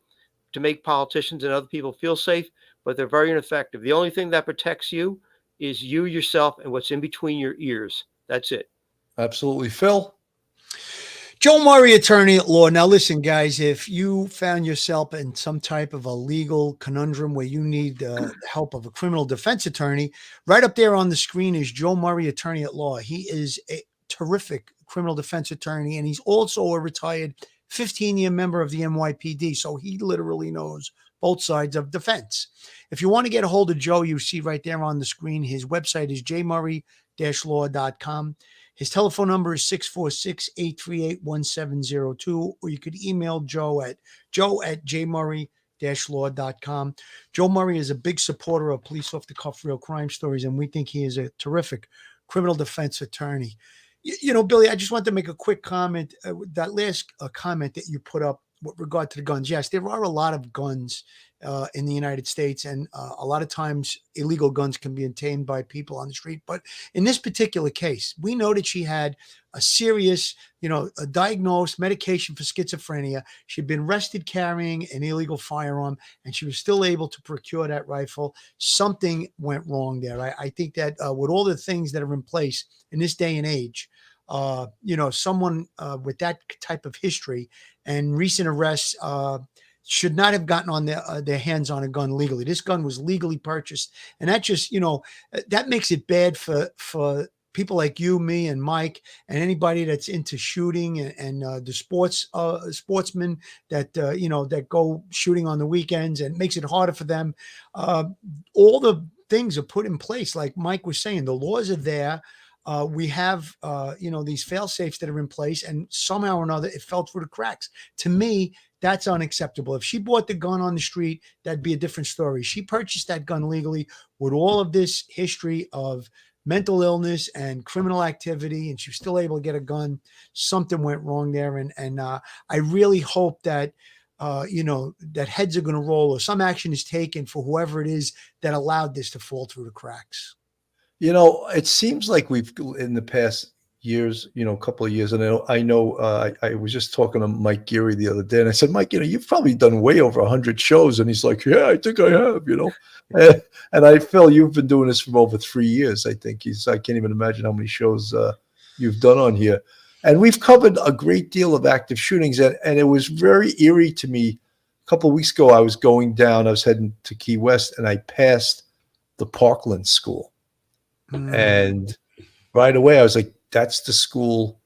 to make politicians and other people feel safe, but they're very ineffective. The only thing that protects you is you yourself and what's in between your ears. That's it. Absolutely. Phil? Joel Murray, attorney at law. Now, listen, guys, if you found yourself in some type of a legal conundrum where you need the help of a criminal defense attorney, right up there on the screen is Joel Murray, attorney at law. He is a terrific criminal defense attorney, and he's also a retired 15-year member of the NYPD. So he literally knows both sides of defense. If you want to get a hold of Joe, you see right there on the screen, his website is jmurray-law.com. His telephone number is 646-838-1702, or you could email Joe at jmurray-law.com. Joe Murray is a big supporter of Police Off the Cuff Real Crime Stories, and we think he is a terrific criminal defense attorney. Billy, I just want to make a quick comment. That last comment that you put up with regard to the guns. Yes, there are a lot of guns in the United States, and a lot of times illegal guns can be obtained by people on the street. But in this particular case, we know that she had a serious, a diagnosed medication for schizophrenia. She'd been arrested carrying an illegal firearm, and she was still able to procure that rifle. Something went wrong there. I think that with all the things that are in place in this day and age, someone with that type of history and recent arrests should not have gotten on their hands on a gun legally. This gun was legally purchased, and that just that makes it bad for people like you, me, and Mike, and anybody that's into shooting and the sportsmen that that go shooting on the weekends, and it makes it harder for them. All the things are put in place, like Mike was saying. The laws are there. We have these fail safes that are in place, and somehow or another it fell through the cracks. To me, that's unacceptable. If she bought the gun on the street, that'd be a different story. She purchased that gun legally with all of this history of mental illness and criminal activity, and she was still able to get a gun. Something went wrong there, and I really hope that that heads are going to roll, or some action is taken for whoever it is that allowed this to fall through the cracks. It seems like we've in the past years, a couple of years, and I was just talking to Mike Geary the other day, and I said, Mike, you've probably done way over 100 shows, and he's like, yeah, I think I have, and I feel you've been doing this for over 3 years. I think I can't even imagine how many shows you've done on here, and we've covered a great deal of active shootings, and it was very eerie to me. A couple of weeks ago, I was heading to Key West, and I passed the Parkland School. And right away, I was like, that's the school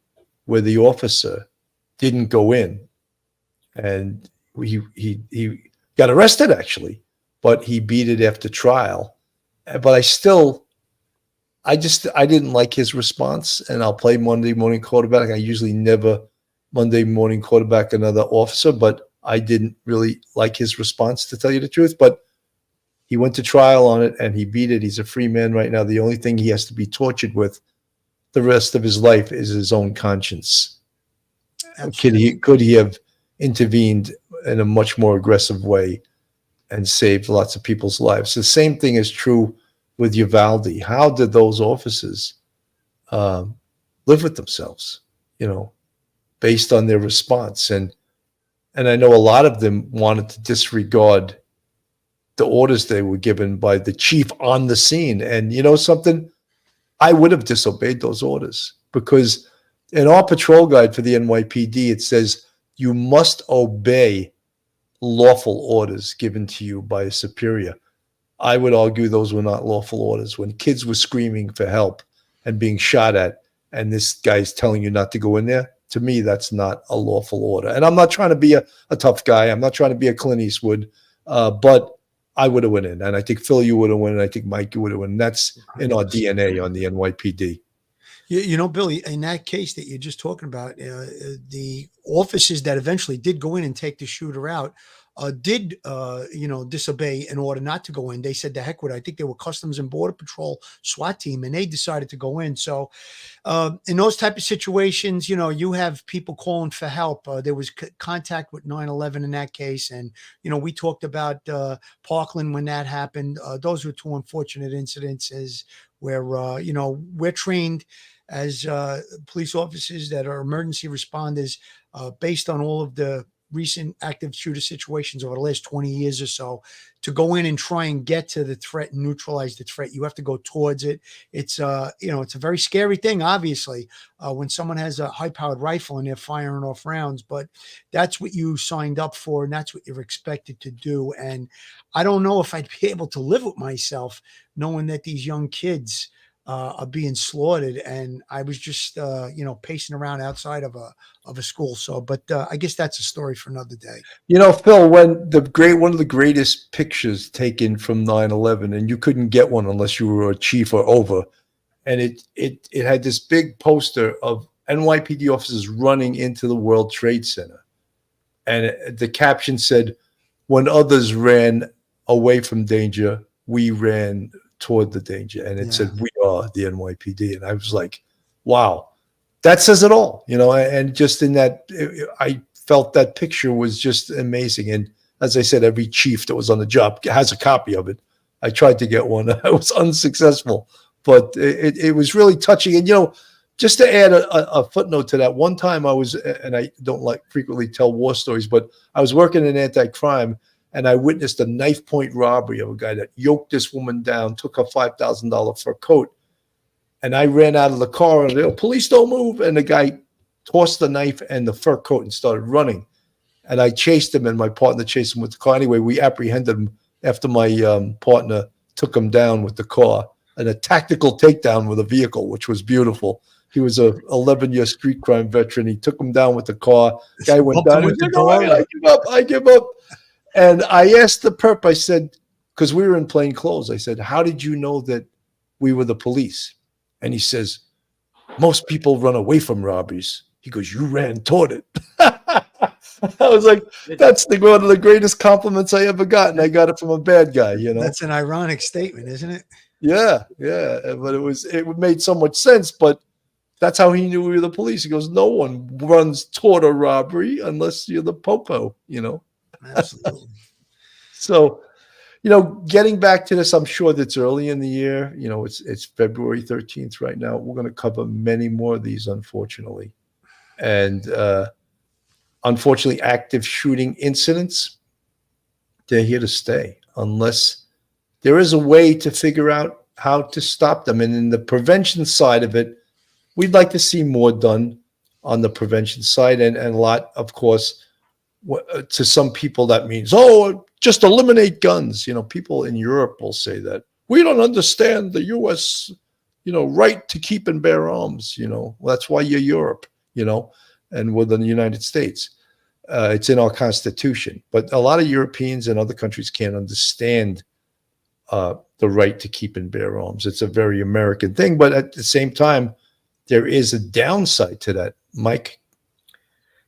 where the officer didn't go in. And he got arrested, actually, but he beat it after trial. But I didn't like his response. And I'll play Monday morning quarterback. I usually never Monday morning quarterback another officer, but I didn't really like his response, to tell you the truth. But he went to trial on it, and he beat it. He's a free man right now. The only thing he has to be tortured with the rest of his life is his own conscience. Could he have intervened in a much more aggressive way and saved lots of people's lives? The same thing is true with Uvalde. How did those officers live with themselves, based on their response? And I know a lot of them wanted to disregard the orders they were given by the chief on the scene. And something, I would have disobeyed those orders, because in our patrol guide for the NYPD, it says you must obey lawful orders given to you by a superior. I would argue those were not lawful orders. When kids were screaming for help and being shot at, and this guy's telling you not to go in there, to me, that's not a lawful order. And I'm not trying to be a tough guy. I'm not trying to be a Clint Eastwood, but I would have went in, and I think Phil, you would have went in. I think Mike, you would have went in. That's in our DNA on the NYPD. Billy, in that case that you're just talking about, the officers that eventually did go in and take the shooter out did disobey an order not to go in. They said, the heck with it. I think they were Customs and Border Patrol SWAT team, and they decided to go in. So in those type of situations, you have people calling for help. There was contact with 9/11 in that case. And, we talked about Parkland when that happened. Those were two unfortunate incidences where, we're trained as police officers that are emergency responders based on all of the recent active shooter situations over the last 20 years or so, to go in and try and get to the threat and neutralize the threat. You have to go towards it. It's it's a very scary thing, obviously, when someone has a high-powered rifle and they're firing off rounds, but that's what you signed up for, and that's what you're expected to do. And I don't know if I'd be able to live with myself knowing that these young kids are being slaughtered, and I was just pacing around outside of a school. So, but I guess that's a story for another day. Phil, when one of the greatest pictures taken from 9/11, and you couldn't get one unless you were a chief or over, and it had this big poster of NYPD officers running into the World Trade Center, and the caption said, "When others ran away from danger, we ran toward the danger." And it said, "We are the NYPD." And I was like, wow, that says it all, and just in that, I felt that picture was just amazing. And as I said, every chief that was on the job has a copy of it. I tried to get one. I was unsuccessful, but it was really touching. And, just to add a footnote to that, one time I was, and I don't frequently tell war stories, but I was working in anti-crime, and I witnessed a knife point robbery of a guy that yoked this woman down, took her $5,000 fur coat. And I ran out of the car and the police don't move. And the guy tossed the knife and the fur coat and started running. And I chased him and my partner chased him with the car. Anyway, we apprehended him after my partner took him down with the car, and a tactical takedown with a vehicle, which was beautiful. He was a 11-year street crime veteran. He took him down with the car. Guy went down. He was like, "All right, I give up. And I asked the perp, I said, because we were in plain clothes, I said, how did you know that we were the police? And he says, most people run away from robberies. He goes, you ran toward it. I was like, that's one of the greatest compliments I ever got. And I got it from a bad guy, you know? That's an ironic statement, isn't it? Yeah. But it made so much sense. But that's how he knew we were the police. He goes, no one runs toward a robbery unless you're the popo, you know? Absolutely. So, getting back to this, I'm sure that's early in the year. It's February 13th right now. We're going to cover many more of these, unfortunately. And unfortunately, active shooting incidents, they're here to stay unless there is a way to figure out how to stop them. And in the prevention side of it, we'd like to see more done on the prevention side. And a lot, of course, to some people that means, just eliminate guns. People in Europe will say that. We don't understand the U.S., right to keep and bear arms. Well, that's why you're Europe, and we're the United States. It's in our Constitution. But a lot of Europeans and other countries can't understand the right to keep and bear arms. It's a very American thing. But at the same time, there is a downside to that. Mike?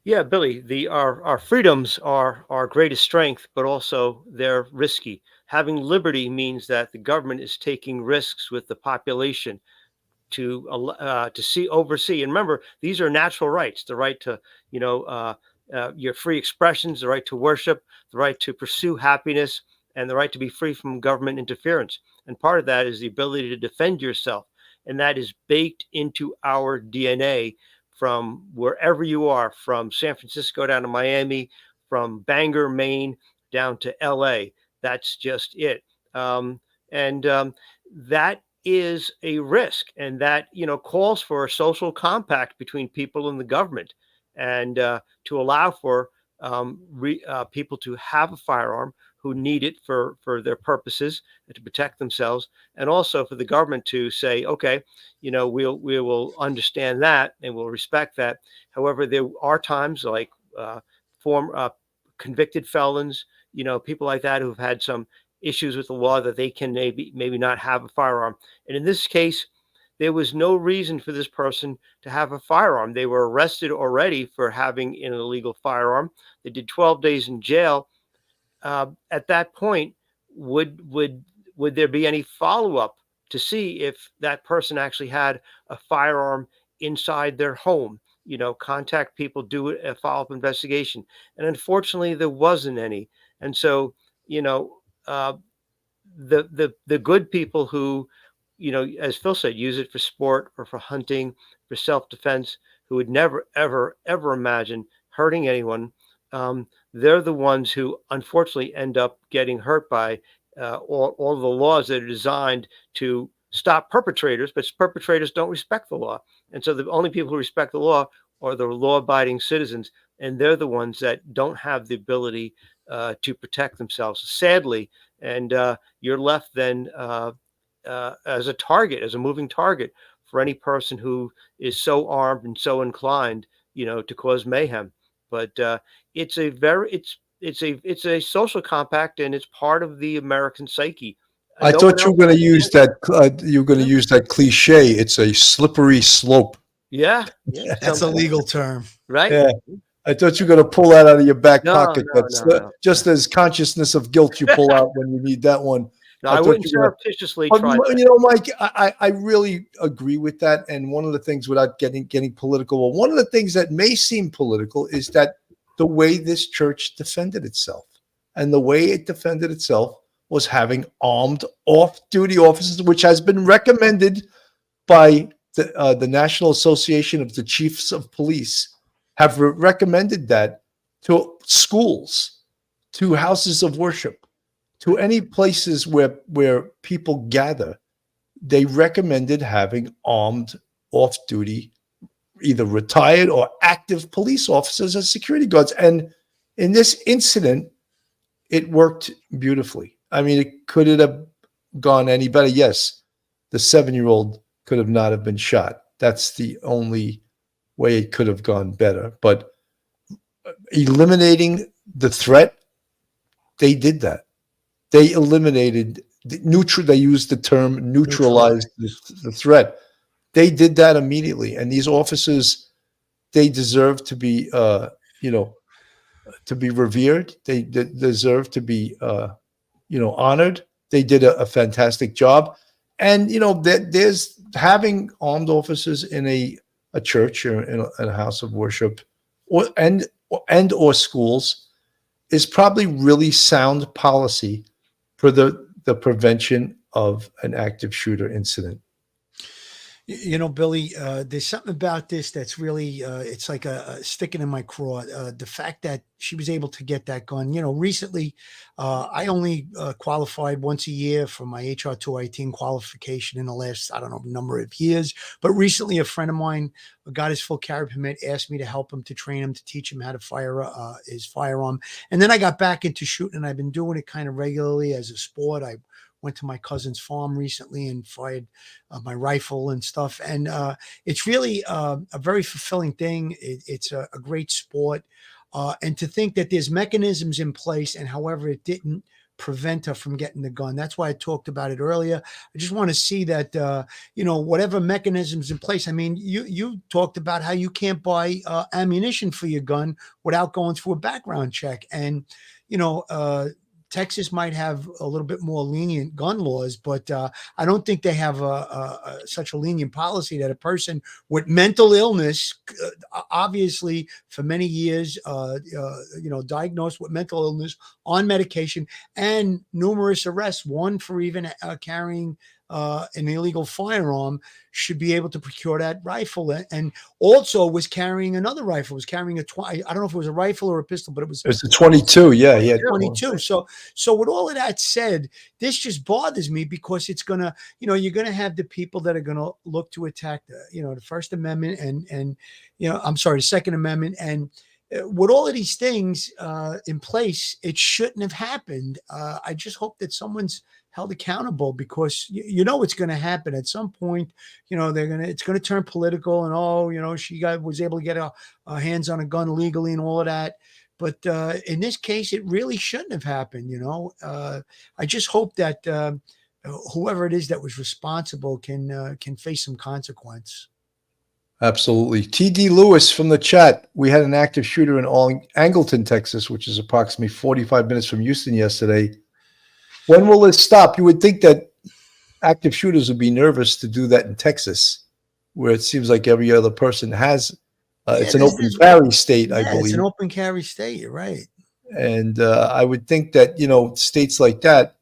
Yeah, Billy, our freedoms are our greatest strength, but also they're risky. Having liberty means that the government is taking risks with the population to oversee. And remember, these are natural rights: the right to, your free expressions, the right to worship, the right to pursue happiness, and the right to be free from government interference. And part of that is the ability to defend yourself, and that is baked into our DNA. From wherever you are, from San Francisco down to Miami, from Bangor, Maine, down to LA. That's just it. That is a risk. And that, calls for a social compact between people and the government, and to allow for people to have a firearm who need it for their purposes and to protect themselves, and also for the government to say, okay, we will understand that and we'll respect that. However, there are times like convicted felons, people like that who've had some issues with the law that they can maybe not have a firearm. And in this case, there was no reason for this person to have a firearm. They were arrested already for having an illegal firearm. They did 12 days in jail. At that point, would there be any follow-up to see if that person actually had a firearm inside their home? Contact people, do a follow-up investigation. And unfortunately, there wasn't any. And so, the good people who, as Phil said, use it for sport or for hunting, for self-defense, who would never, ever, ever imagine hurting anyone. They're the ones who unfortunately end up getting hurt by all the laws that are designed to stop perpetrators, but perpetrators don't respect the law. And so the only people who respect the law are the law-abiding citizens, and they're the ones that don't have the ability to protect themselves, sadly. And you're left then as a target, as a moving target for any person who is so armed and so inclined, to cause mayhem. But it's a social compact, and it's part of the American psyche. I thought you were going to use that cliche. It's a slippery slope. Yeah, That's a legal term, right? Yeah, I thought you were going to pull that out of your back pocket. No. Just as consciousness of guilt you pull out when you need that one. No, I wouldn't surreptitiously try that. Mike, I really agree with that. And one of the things, without getting political, one of the things that may seem political is that the way this church defended itself, and the way it defended itself was having armed off-duty officers, which has been recommended by the National Association of the Chiefs of Police, have recommended that to schools, to houses of worship, to any places where people gather. they recommended having armed off-duty, either retired or active police officers as security guards. And in this incident, it worked beautifully. I mean, it could it have gone any better? Yes. The 7-year-old could have not have been shot. That's the only way it could have gone better. But eliminating the threat, they did that. They eliminated they used the term neutralized the threat. They did that immediately. And these officers, they deserve to be, to be revered. They deserve to be, honored. They did a fantastic job. And, there's having armed officers in a church or in a house of worship or schools is probably really sound policy for the prevention of an active shooter incident. Billy, there's something about this that's really, it's like a sticking in my craw. The fact that she was able to get that gun, recently, I only qualified once a year for my HR 218 qualification in the last, I don't know, number of years. But recently, a friend of mine got his full carry permit, asked me to help him, to train him, to teach him how to fire his firearm. And then I got back into shooting, and I've been doing it kind of regularly as a sport. I went to my cousin's farm recently and fired my rifle and stuff. And it's really a very fulfilling thing. It's a great sport. And to think that there's mechanisms in place, and however it didn't prevent her from getting the gun. That's why I talked about it earlier. I just want to see that, whatever mechanisms in place. I mean, you talked about how you can't buy ammunition for your gun without going through a background check. And, Texas might have a little bit more lenient gun laws, but I don't think they have such a lenient policy that a person with mental illness, obviously for many years, diagnosed with mental illness, on medication, and numerous arrests, one for even carrying an illegal firearm, should be able to procure that rifle, and also was carrying another rifle, was carrying I don't know if it was a rifle or a pistol, but it was a 22. Yeah, he had 22. So with all of that said, this just bothers me because it's gonna, you're gonna have the people that are gonna look to attack the First Amendment and I'm sorry, the Second Amendment, and with all of these things in place, it shouldn't have happened. I just hope that someone's held accountable, because it's going to happen at some point. It's going to turn political, and she was able to get her hands on a gun legally and all of that. But in this case, it really shouldn't have happened. I just hope that whoever it is that was responsible can face some consequence. Absolutely. TD Lewis from the chat. We had an active shooter in Angleton, Texas, which is approximately 45 minutes from Houston yesterday. When will this stop? You would think that active shooters would be nervous to do that in Texas, where it seems like every other person has. It's an open carry state, I believe. It's an open carry state. You're right. And I would think that, states like that,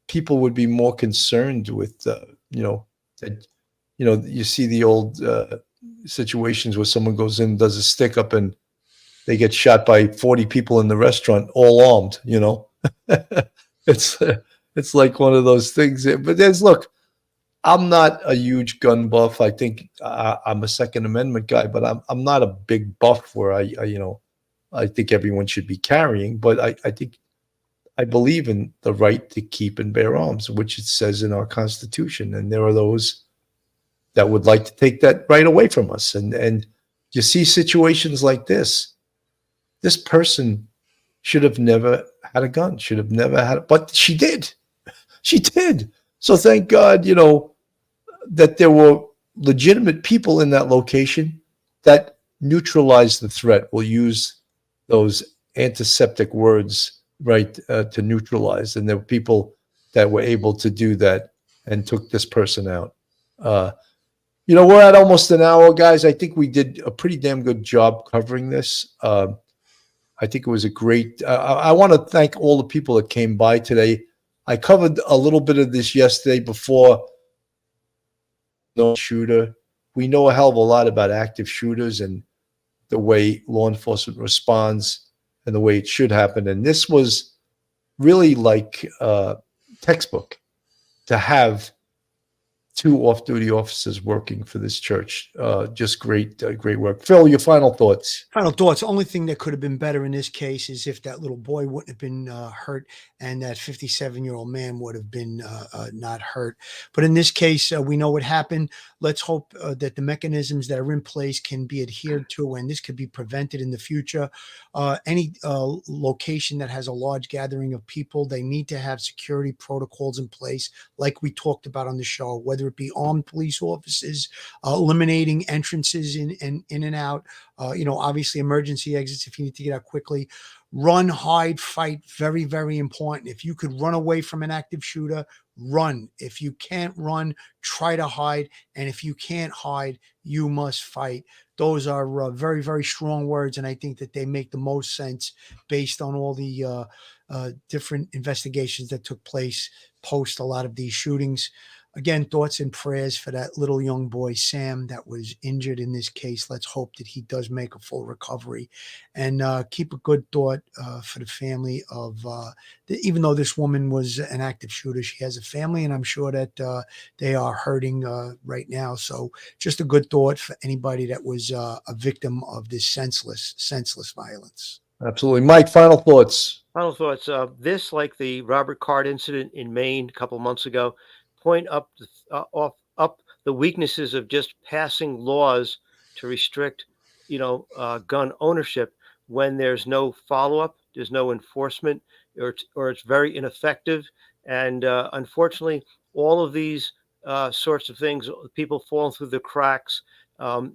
people would be more concerned with, you see the old situations where someone goes in, does a stick up, and they get shot by 40 people in the restaurant, all armed, It's like one of those things. But look, I'm not a huge gun buff. I think I'm a Second Amendment guy, but I'm not a big buff where I think everyone should be carrying. But I believe in the right to keep and bear arms, which it says in our Constitution. And there are those that would like to take that right away from us. And you see situations like this. This person should have never had a gun, should have never had it, but she did. She did. So thank God, that there were legitimate people in that location that neutralized the threat. We'll use those antiseptic words, right, to neutralize. And there were people that were able to do that and took this person out. We're at almost an hour, guys. I think we did a pretty damn good job covering this. I think it was a great, I want to thank all the people that came by today. I covered a little bit of this yesterday before no shooter. We know a hell of a lot about active shooters and the way law enforcement responds and the way it should happen. And this was really like textbook, to have 2 off-duty officers working for this church. Just great work. Phil, your final thoughts? Final thoughts. The only thing that could have been better in this case is if that little boy wouldn't have been hurt and that 57-year-old man would have been not hurt. But in this case, we know what happened. Let's hope that the mechanisms that are in place can be adhered to, and this could be prevented in the future. Any location that has a large gathering of people, they need to have security protocols in place, like we talked about on the show, whether it be armed police officers, eliminating entrances in and out, obviously emergency exits if you need to get out quickly. Run, hide, fight, very, very important. If you could run away from an active shooter, run. If you can't run, try to hide. And if you can't hide, you must fight. Those are very, very strong words, and I think that they make the most sense based on all the different investigations that took place post a lot of these shootings. Again, thoughts and prayers for that little young boy, Sam, that was injured in this case. Let's hope that he does make a full recovery, and keep a good thought for the family of, even though this woman was an active shooter, she has a family, and I'm sure that they are hurting right now. So just a good thought for anybody that was a victim of this senseless violence. Absolutely. Mike, final thoughts? Final thoughts. This, like the Robert Card incident in Maine a couple months ago, point up the weaknesses of just passing laws to restrict, gun ownership when there's no follow-up, there's no enforcement, or it's very ineffective. And unfortunately, all of these sorts of things, people falling through the cracks.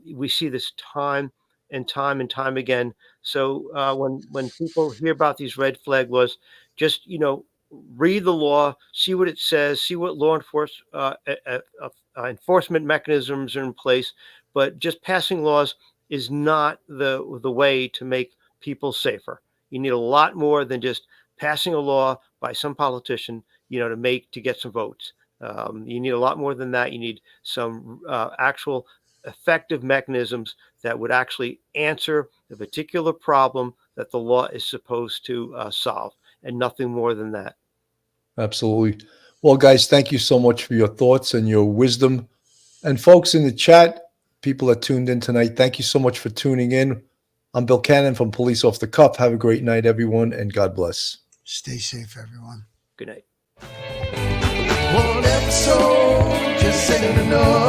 We see this time and time again. So when people hear about these red flag laws, just read the law, see what it says, see what law enforcement mechanisms are in place. But just passing laws is not the way to make people safer. You need a lot more than just passing a law by some politician, to get some votes. You need a lot more than that. You need some actual effective mechanisms that would actually answer the particular problem that the law is supposed to solve, and nothing more than that. Absolutely. Well, guys, thank you so much for your thoughts and your wisdom. And folks in the chat, people that tuned in tonight, thank you so much for tuning in. I'm Bill Cannon from Police Off the Cuff. Have a great night, everyone, and God bless. Stay safe, everyone. Good night. One episode just ain't enough.